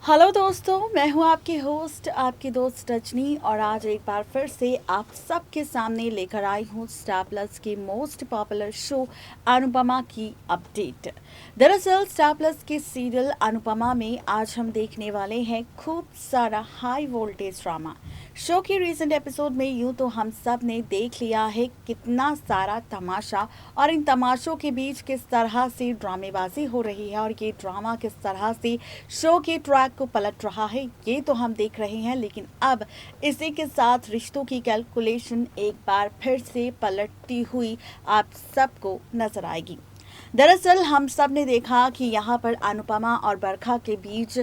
Hello दोस्तों, मैं हूं आपकी होस्ट, आपकी दोस्त रजनी। और आज एक बार फिर से आप सबके सामने लेकर आई हूं स्टार प्लस की मोस्ट पॉपुलर शो अनुपमा की अपडेट। दरअसल स्टार प्लस के सीरियल अनुपमा में आज हम देखने वाले हैं खूब सारा हाई वोल्टेज ड्रामा। शो के रीसेंट एपिसोड में यूं तो हम सब ने देख लिया है कितना सारा तमाशा, और इन तमाशों के बीच किस तरह से ड्रामेबाजी हो रही है और ये ड्रामा किस तरह से शो के ट्रैक को पलट रहा है, ये तो हम देख रहे हैं। लेकिन अब इसी के साथ रिश्तों की कैलकुलेशन एक बार फिर से पलटती हुई आप सबको नजर आएगी। दरअसल हम सब ने देखा कि यहाँ पर अनुपमा और बरखा के बीच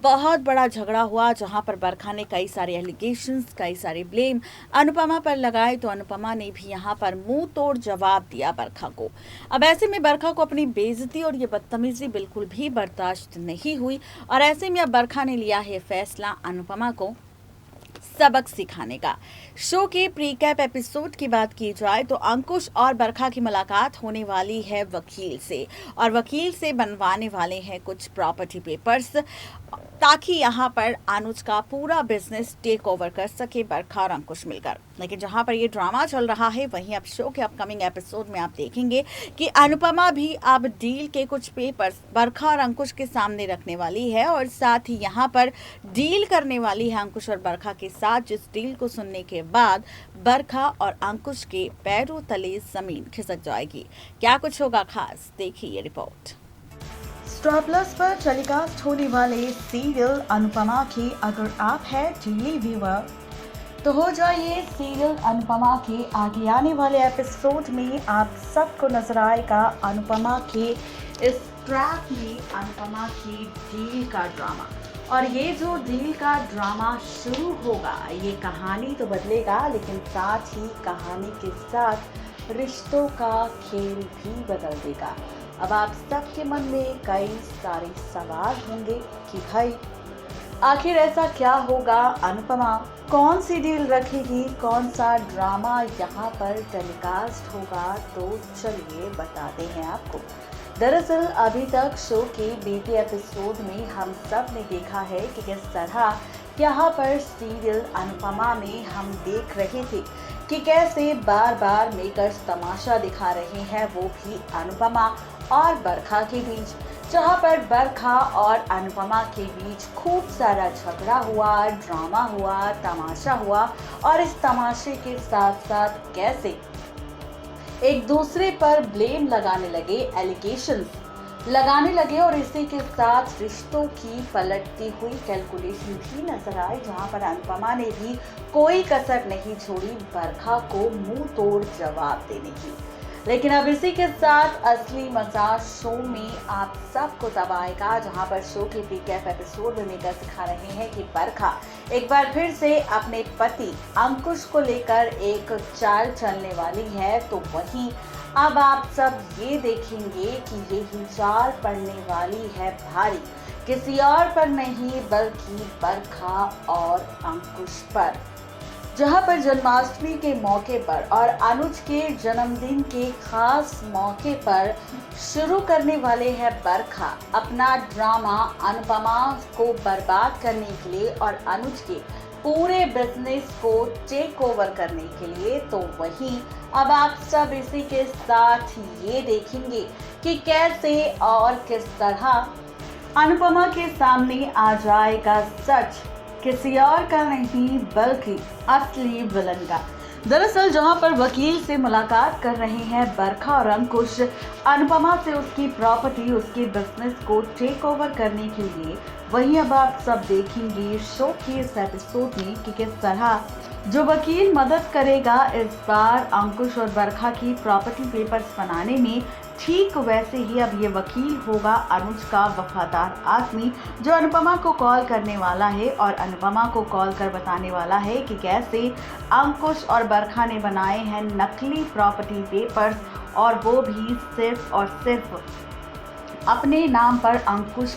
बहुत बड़ा झगड़ा हुआ, जहाँ पर बरखा ने कई सारे एलिगेशंस, कई सारे ब्लेम अनुपमा पर लगाए, तो अनुपमा ने भी यहाँ पर मुंह तोड़ जवाब दिया बरखा को। अब ऐसे में बरखा को अपनी बेइज्जती और ये बदतमीजी बिल्कुल भी बर्दाश्त नहीं हुई, और ऐसे में अब बरखा ने लिया है फैसला अनुपमा को सबक सिखाने का। शो के प्रीकैप एपिसोड की बात की जाए तो अंकुश और बरखा की मुलाकात होने वाली है वकील से, और वकील से बनवाने वाले हैं कुछ प्रॉपर्टी पेपर्स, ताकि यहाँ पर अनुज का पूरा बिजनेस टेक ओवर कर सके बरखा और अंकुश मिलकर। लेकिन जहाँ पर ये ड्रामा चल रहा है, वहीं अब शो के अपकमिंग एपिसोड में आप देखेंगे कि अनुपमा भी अब डील के कुछ पेपर्स बरखा और अंकुश के सामने रखने वाली है, और साथ ही यहाँ पर डील करने वाली है अंकुश और बरखा के साथ, जिस डील को सुनने के बाद बरखा और अंकुश के पैरों तले जमीन खिसक जाएगी। क्या कुछ होगा खास, देखिए ये रिपोर्ट। स्टार प्लस पर टेलीकास्ट होने वाले सीरियल अनुपमा के अगर आप हैं डेली व्यूअर, तो हो जाइए सीरियल अनुपमा के आगे आने वाले एपिसोड में आप सबको नजर आएगा अनुपमा के इस ट्रैक में अनुपमा की डील का ड्रामा। और ये जो डील का ड्रामा शुरू होगा, ये कहानी तो बदलेगा, लेकिन साथ ही कहानी के साथ रिश्तों का खेल भी बदल देगा। अब आप सबके मन में कई सारे सवाल होंगे कि भाई आखिर ऐसा क्या होगा, अनुपमा कौन सी डील रखेगी, कौन सा ड्रामा यहाँ पर टेलीकास्ट होगा। तो चलिए बताते हैं आपको। दरअसल अभी तक शो के बीते एपिसोड में हम सब ने देखा है कि किस तरह यहाँ पर सीरियल अनुपमा में हम देख रहे थे कि कैसे बार बार मेकर्स तमाशा दिखा रहे हैं, वो भी अनुपमा और बरखा के बीच, जहाँ पर बरखा और अनुपमा के बीच खूब सारा झगड़ा हुआ, ड्रामा हुआ, तमाशा हुआ, और इस तमाशे के साथ साथ कैसे एक दूसरे पर ब्लेम लगाने लगे, एलिगेशंस लगाने लगे, और इसी के साथ रिश्तों की पलटती हुई कैलकुलेशन भी नजर आए, जहां पर अनुपमा ने भी कोई कसर नहीं छोड़ी बरखा को मुंह तोड़ जवाब देने की। लेकिन अब इसी के साथ असली मजा शो में आप सबको तब आएगा, जहां पर शो के प्रीकैप एपिसोड में मेकर सिखा रहे हैं कि बरखा एक बार फिर से अपने पति अंकुश को लेकर एक चाल चलने वाली है। तो वहीं अब आप सब ये देखेंगे कि ये ही चाल पड़ने वाली है भारी, किसी और पर नहीं बल्कि बरखा और अंकुश पर, जहां पर जन्माष्टमी के मौके पर और अनुज के जन्मदिन के खास मौके पर शुरू करने वाले हैं बरखा अपना ड्रामा अनुपमा को बर्बाद करने के लिए और अनुज के पूरे बिजनेस को टेक ओवर करने के लिए। तो वहीं अब आप सब इसी के साथ ये देखेंगे कि कैसे और किस तरह अनुपमा के सामने आ जाएगा सच, किसी और का नहीं बल्कि असली विलन का। दरअसल जहां पर वकील से मुलाकात कर रहे हैं बरखा और अंकुश अनुपमा से उसकी प्रॉपर्टी, उसके बिजनेस को टेक ओवर करने के लिए, वहीं अब आप सब देखेंगे शो के इस एपिसोड में कि किस तरह जो वकील मदद करेगा इस बार अंकुश और बरखा की प्रॉपर्टी पेपर्स बनाने में, ठीक वैसे ही अब ये वकील होगा अनुज का वफादार आदमी, जो अनुपमा को कॉल करने वाला है और अनुपमा को कॉल कर बताने वाला है कि कैसे अंकुश और बरखा ने बनाए हैं नकली प्रॉपर्टी पेपर्स, और वो भी सिर्फ और सिर्फ अपने नाम पर अंकुश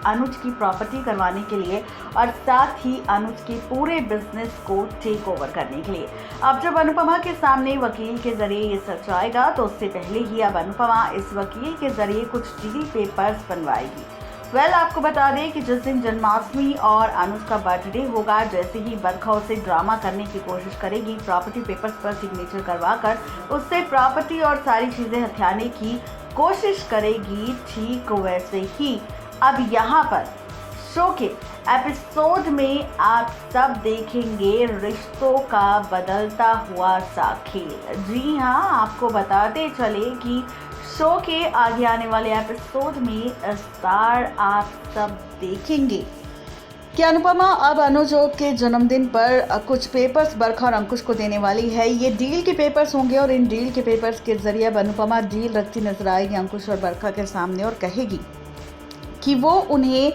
अनुज की प्रॉपर्टी करवाने के लिए, और साथ ही अनुज के पूरे बिजनेस को टेक ओवर करने के लिए। अब जब अनुपमा के सामने वकील के जरिए ये सच आएगा, तो उससे पहले ही अब अनुपमा इस वकील के जरिए कुछ डील पेपर्स बनवाएगी, आपको बता दें कि जिस दिन जन्माष्टमी और अनुज का बर्थडे होगा, जैसे ही बरखा उसे ड्रामा करने की कोशिश करेगी, प्रॉपर्टी पेपर्स पर सिग्नेचर करवाकर उससे प्रॉपर्टी और सारी चीज़ें हथियाने की कोशिश करेगी, ठीक वैसे ही अब यहाँ पर शो के एपिसोड में आप सब देखेंगे रिश्तों का बदलता हुआ सा खेल। जी हाँ, आपको बताते चले कि शो के आगे आने वाले एपिसोड में स्टार आप सब देखेंगे कि अनुपमा अब अनुज के जन्मदिन पर कुछ पेपर्स बरखा और अंकुश को देने वाली है। ये डील के पेपर्स होंगे और इन डील के पेपर्स के जरिए अब अनुपमा डील रखती नजर आएगी अंकुश और बरखा के सामने और कहेगी कि वो उन्हें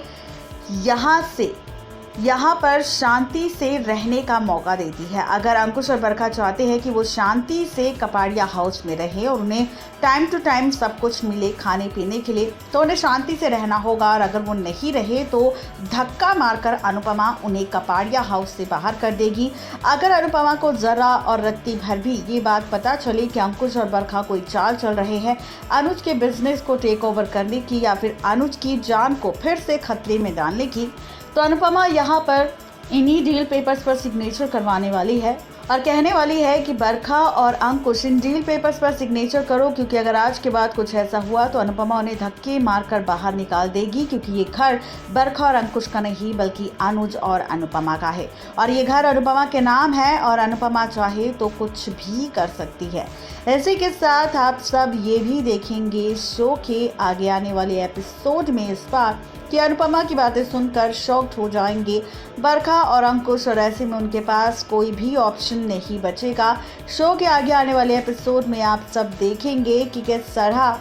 यहाँ पर शांति से रहने का मौका देती है। अगर अंकुश और बरखा चाहते हैं कि वो शांति से कपाड़िया हाउस में रहे और उन्हें टाइम टू टाइम सब कुछ मिले खाने पीने के लिए, तो उन्हें शांति से रहना होगा। और अगर वो नहीं रहे तो धक्का मारकर अनुपमा उन्हें कपाड़िया हाउस से बाहर कर देगी। अगर अनुपमा को ज़रा और रत्ती भर भी ये बात पता चले कि अंकुश और बरखा कोई चाल चल रहे हैं अनुज के बिजनेस को टेक ओवर करने की या फिर अनुज की जान को फिर से खतरे में डालने की, तो अनुपमा यहाँ पर इन्हीं डील पेपर्स पर सिग्नेचर करवाने वाली है और कहने वाली है कि बरखा और अंकुश इन डील पेपर्स पर सिग्नेचर करो, क्योंकि अगर आज के बाद कुछ ऐसा हुआ तो अनुपमा उन्हें धक्के मारकर बाहर निकाल देगी, क्योंकि ये घर बरखा और अंकुश का नहीं बल्कि अनुज और अनुपमा का है और ये घर अनुपमा के नाम है और अनुपमा चाहे तो कुछ भी कर सकती है। इसी के साथ आप सब ये भी देखेंगे शो के आगे आने वाले एपिसोड में इस बार कि अनुपमा की बातें सुनकर शॉक्ड हो जाएंगे बरखा और अंकुश और ऐसे में उनके पास कोई भी ऑप्शन नहीं बचेगा। शो के आगे आने वाले एपिसोड में आप सब देखेंगे कि किस तरह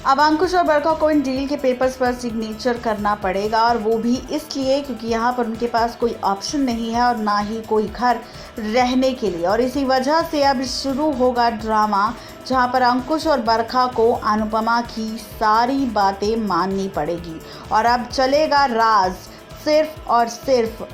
अब अंकुश और बरखा को इन डील के पेपर्स पर सिग्नेचर करना पड़ेगा और वो भी इसलिए क्योंकि यहाँ पर उनके पास कोई ऑप्शन नहीं है और ना ही कोई घर रहने के लिए। और इसी वजह से अब शुरू होगा ड्रामा, जहाँ पर अंकुश और बरखा को अनुपमा की सारी बातें माननी पड़ेगी और अब चलेगा राज सिर्फ और सिर्फ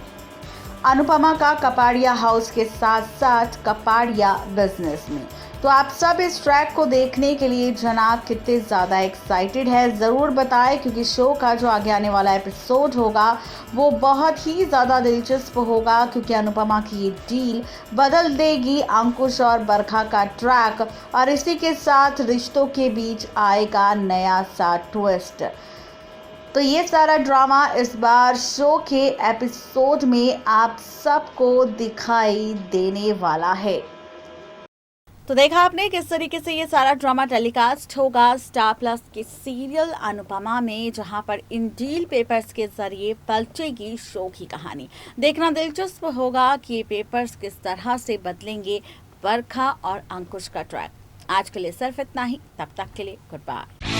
अनुपमा का कपाड़िया हाउस के साथ साथ कपाड़िया बिजनेस में। तो आप सब इस ट्रैक को देखने के लिए जनाब कितने ज़्यादा एक्साइटेड है ज़रूर बताएं, क्योंकि शो का जो आगे आने वाला एपिसोड होगा वो बहुत ही ज़्यादा दिलचस्प होगा, क्योंकि अनुपमा की ये डील बदल देगी अंकुश और बरखा का ट्रैक और इसी के साथ रिश्तों के बीच आएगा नया सा ट्विस्ट। तो ये सारा ड्रामा इस बार शो के एपिसोड में आप सबको दिखाई देने वाला है। तो देखा आपने किस तरीके से ये सारा ड्रामा टेलीकास्ट होगा स्टार प्लस के सीरियल अनुपमा में, जहां पर इन डील पेपर्स के जरिए पलटेगी शो की कहानी। देखना दिलचस्प होगा कि ये पेपर्स किस तरह से बदलेंगे बरखा और अंकुश का ट्रैक। आज के लिए सिर्फ इतना ही, तब तक के लिए गुड बाय।